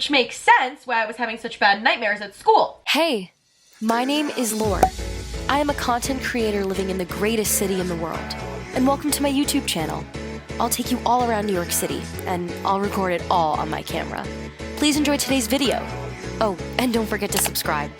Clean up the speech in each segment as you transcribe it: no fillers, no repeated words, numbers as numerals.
which makes sense why I was having such bad nightmares at school. Hey, my name is Laur. I am a content creator living in the greatest city in the world. And welcome to my YouTube channel. I'll take you all around New York City, and I'll record it all on my camera. Please enjoy today's video. Oh, and don't forget to subscribe.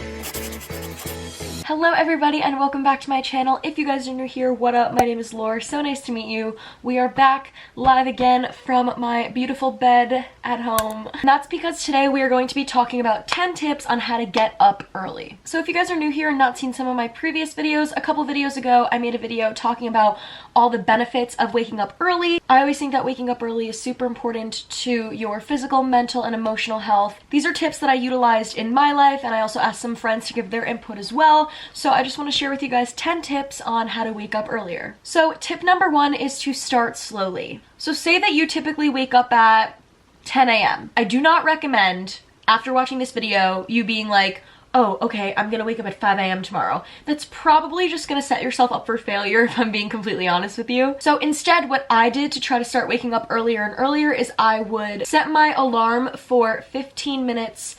Hello everybody and welcome back to my channel. If you guys are new here, what up? My name is Laura. So nice to meet you. We are back live again from my beautiful bed at home. And that's because today we are going to be talking about 10 tips on how to get up early. So if you guys are new here and not seen some of my previous videos, a couple videos ago I made a video talking about all the benefits of waking up early. I always think that waking up early is super important to your physical, mental, and emotional health. These are tips that I utilized in my life, and I also asked some friends to give their input as well. So I just want to share with you guys 10 tips on how to wake up earlier. So tip number 1 is to start slowly. So say that you typically wake up at 10 a.m. I do not recommend, after watching this video, you being like, oh, okay, I'm gonna wake up at 5 a.m. tomorrow. That's probably just gonna set yourself up for failure if I'm being completely honest with you. So instead, what I did to try to start waking up earlier and earlier is I would set my alarm for 15 minutes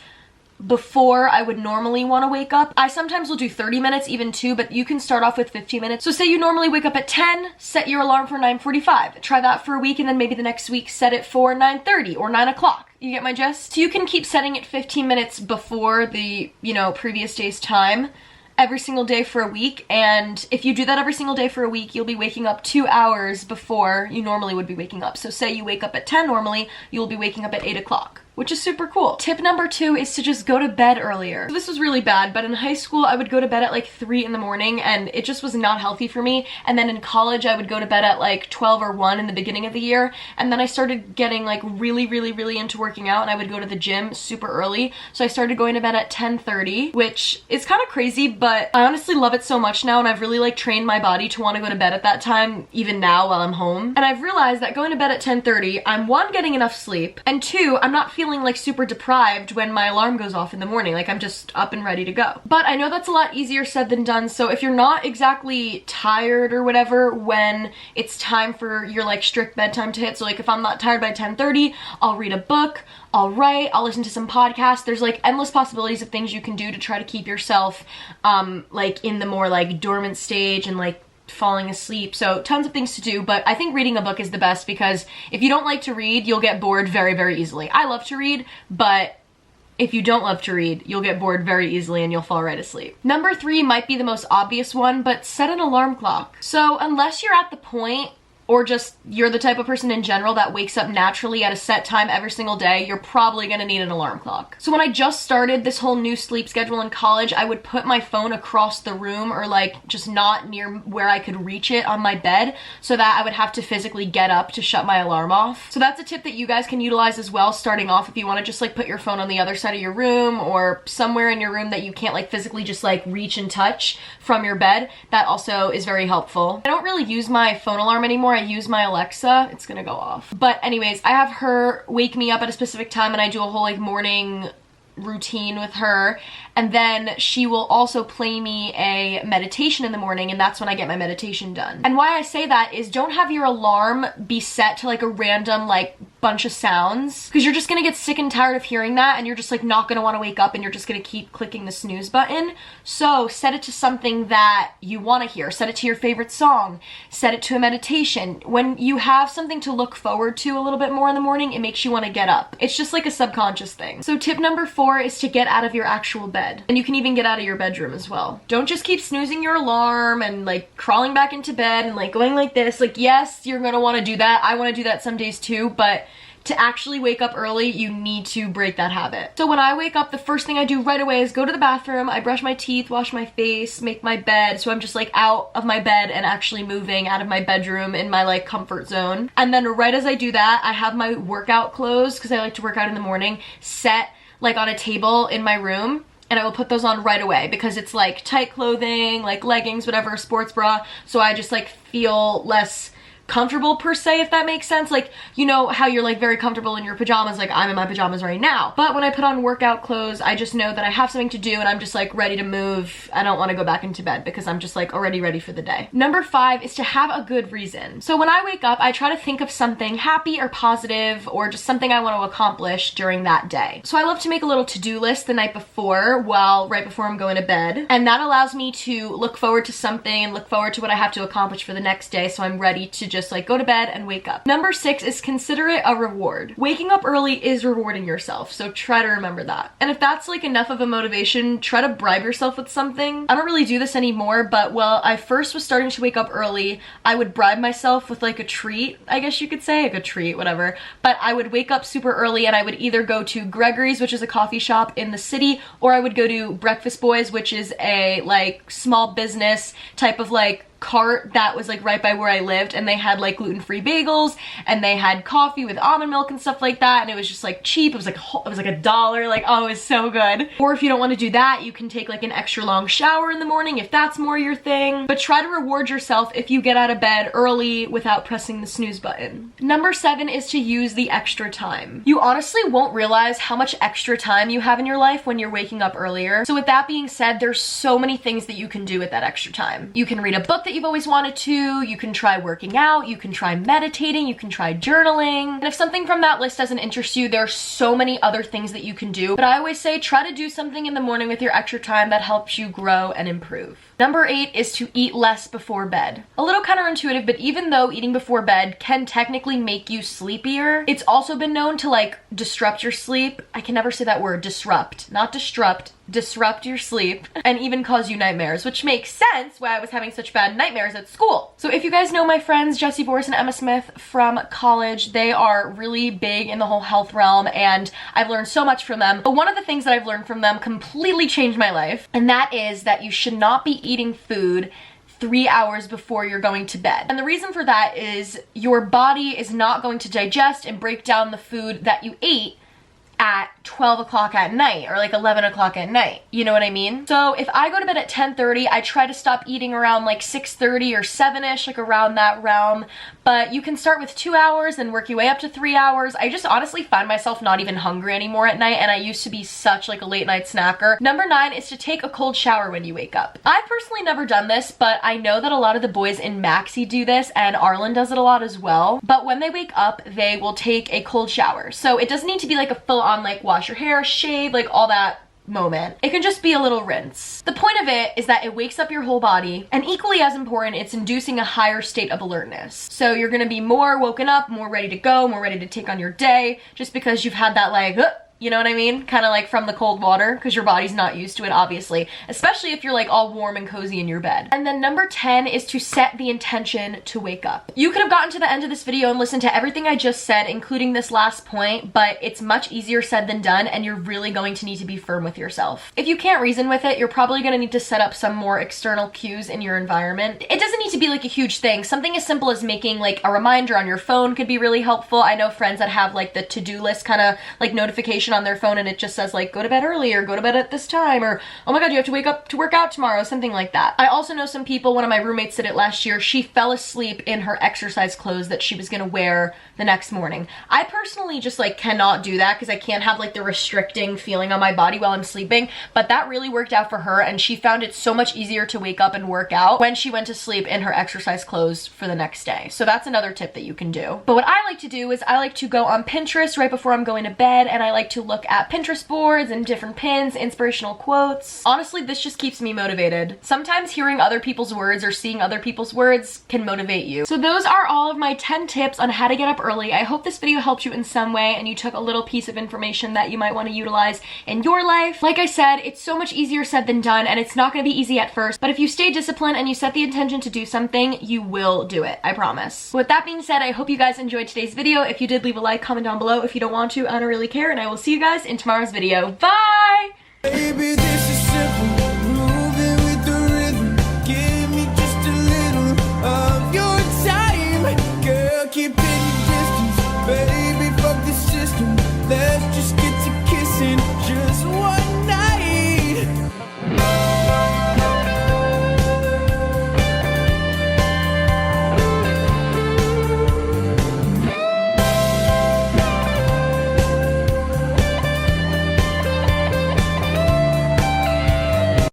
before I would normally want to wake up. I sometimes will do 30 minutes, even 2, but you can start off with 15 minutes. So say you normally wake up at 10, set your alarm for 9:45. Try that for a week, and then maybe the next week set it for 9:30 or 9 o'clock. You get my gist? So you can keep setting it 15 minutes before the, previous day's time every single day for a week, and if you do that every single day for a week, you'll be waking up 2 hours before you normally would be waking up. So say you wake up at 10 normally, you'll be waking up at 8 o'clock. Which is super cool. Tip number 2 is to just go to bed earlier. So this was really bad, but in high school I would go to bed at like 3 in the morning and it just was not healthy for me. And then in college I would go to bed at like 12 or 1 in the beginning of the year. And then I started getting like really into working out, and I would go to the gym super early. So I started going to bed at 10:30, which is kind of crazy, but I honestly love it so much now, and I've really like trained my body to want to go to bed at that time, even now while I'm home. And I've realized that going to bed at 10:30, I'm 1, getting enough sleep, and 2, I'm not feeling like super deprived when my alarm goes off in the morning. Like I'm just up and ready to go. But I know that's a lot easier said than done, so if you're not exactly tired or whatever when it's time for your like strict bedtime to hit, so like if I'm not tired by 10:30, I'll read a book, I'll write, I'll listen to some podcasts. There's like endless possibilities of things you can do to try to keep yourself like in the more like dormant stage and like falling asleep. So tons of things to do, but I think reading a book is the best, because if you don't like to read, you'll get bored very easily. I love to read, but if you don't love to read, you'll get bored very easily and you'll fall right asleep. Number 3 might be the most obvious one, but set an alarm clock. So unless you're at the point, or just you're the type of person in general that wakes up naturally at a set time every single day, you're probably gonna need an alarm clock. So when I just started this whole new sleep schedule in college, I would put my phone across the room, or like just not near where I could reach it on my bed, so that I would have to physically get up to shut my alarm off. So that's a tip that you guys can utilize as well, starting off, if you wanna just like put your phone on the other side of your room or somewhere in your room that you can't like physically just like reach and touch from your bed. That also is very helpful. I don't really use my phone alarm anymore. I use my Alexa. It's gonna go off. But anyways, I have her wake me up at a specific time, and I do a whole like morning routine with her, and then she will also play me a meditation in the morning, and that's when I get my meditation done. And why I say that is, don't have your alarm be set to like a random like bunch of sounds, because you're just gonna get sick and tired of hearing that, and you're just like not gonna want to wake up, and you're just gonna keep clicking the snooze button. So set it to something that you want to hear. Set it to your favorite song. Set it to a meditation. When you have something to look forward to a little bit more in the morning, it makes you want to get up. It's just like a subconscious thing. So tip number 4 is to get out of your actual bed. And you can even get out of your bedroom as well. Don't just keep snoozing your alarm and like crawling back into bed and like going like this. Like, yes, you're gonna want to do that. I want to do that some days too, but to actually wake up early, you need to break that habit. So when I wake up, the first thing I do right away is go to the bathroom, I brush my teeth, wash my face, make my bed, so I'm just like out of my bed and actually moving out of my bedroom in my like comfort zone. And then right as I do that, I have my workout clothes, because I like to work out in the morning, set like on a table in my room, and I will put those on right away, because it's like tight clothing, like leggings, whatever, sports bra, so I just like feel less comfortable per se, if that makes sense. Like, you know how you're like very comfortable in your pajamas, like I'm in my pajamas right now. But when I put on workout clothes, I just know that I have something to do and I'm just like ready to move. I don't want to go back into bed because I'm just like already ready for the day. Number 5 is to have a good reason. So when I wake up, I try to think of something happy or positive or just something I want to accomplish during that day. So I love to make a little to-do list the night before, right before I'm going to bed. And that allows me to look forward to something and look forward to what I have to accomplish for the next day, so I'm ready to just like go to bed and wake up. Number 6 is consider it a reward. Waking up early is rewarding yourself, so try to remember that. And if that's like enough of a motivation, try to bribe yourself with something. I don't really do this anymore, but while I first was starting to wake up early, I would bribe myself with like a treat, I guess you could say, like a treat, whatever. But I would wake up super early and I would either go to Gregory's, which is a coffee shop in the city, or I would go to Breakfast Boys, which is a like small business type of like cart that was like right by where I lived, and they had like gluten-free bagels and they had coffee with almond milk and stuff like that, and it was just like cheap. It was like $1, like, oh, it was so good. Or if you don't want to do that, you can take like an extra long shower in the morning if that's more your thing. But try to reward yourself if you get out of bed early without pressing the snooze button. Number 7 is to use the extra time. You honestly won't realize how much extra time you have in your life when you're waking up earlier. So with that being said, there's so many things that you can do with that extra time. You can read a book that you've always wanted to, you can try working out, you can try meditating, you can try journaling. And if something from that list doesn't interest you, there are so many other things that you can do. But I always say try to do something in the morning with your extra time that helps you grow and improve. Number 8 is to eat less before bed. A little counterintuitive, but even though eating before bed can technically make you sleepier, it's also been known to like disrupt your sleep. I can never say that word, disrupt, not disrupt, disrupt your sleep, and even cause you nightmares, which makes sense why I was having such bad nightmares at school. So if you guys know my friends Jesse Boris and Emma Smith from college, they are really big in the whole health realm and I've learned so much from them. But one of the things that I've learned from them completely changed my life, and that is that you should not be eating food 3 hours before you're going to bed. And the reason for that is your body is not going to digest and break down the food that you ate at 12 o'clock at night or like 11 o'clock at night. You know what I mean? So if I go to bed at 10:30, I try to stop eating around like 6:30 or 7-ish, like around that realm. But you can start with 2 hours and work your way up to 3 hours. I just honestly find myself not even hungry anymore at night, and I used to be such like a late night snacker. Number 9 is to take a cold shower when you wake up. I've personally never done this, but I know that a lot of the boys in Maxi do this, and Arlen does it a lot as well. But when they wake up, they will take a cold shower. So it doesn't need to be like a full-on like wash your hair, shave, like all that moment. It can just be a little rinse. The point of it is that it wakes up your whole body, and equally as important, it's inducing a higher state of alertness. So you're gonna be more woken up, more ready to go, more ready to take on your day, just because you've had that like, you know what I mean? Kind of like from the cold water, because your body's not used to it, obviously, especially if you're like all warm and cozy in your bed. And then number 10 is to set the intention to wake up. You could have gotten to the end of this video and listened to everything I just said, including this last point, but it's much easier said than done, and you're really going to need to be firm with yourself. If you can't reason with it, you're probably going to need to set up some more external cues in your environment. It doesn't need to be like a huge thing. Something as simple as making like a reminder on your phone could be really helpful. I know friends that have like the to-do list kind of like notification on their phone, and it just says like go to bed early or go to bed at this time, or oh my god, you have to wake up to work out tomorrow, something like that. I also know some people, one of my roommates did it last year. She fell asleep in her exercise clothes that she was gonna wear the next morning. I personally just like cannot do that because I can't have like the restricting feeling on my body while I'm sleeping, but that really worked out for her, and she found it so much easier to wake up and work out when she went to sleep in her exercise clothes for the next day. So that's another tip that you can do. But what I like to do is I like to go on Pinterest right before I'm going to bed, and I like to look at Pinterest boards and different pins, inspirational quotes. Honestly, this just keeps me motivated. Sometimes hearing other people's words or seeing other people's words can motivate you. So those are all of my 10 tips on how to get up early. I hope this video helped you in some way and you took a little piece of information that you might want to utilize in your life. Like I said, it's so much easier said than done, and it's not going to be easy at first, but if you stay disciplined and you set the intention to do something, you will do it. I promise. With that being said, I hope you guys enjoyed today's video. If you did, leave a like, comment down below. If you don't want to, I don't really care, and I will see you guys in tomorrow's video. Bye! Baby, this is simple. Moving with the rhythm. Give me just a little of your time. Girl, keep it distance. Baby, fuck the system. Let's just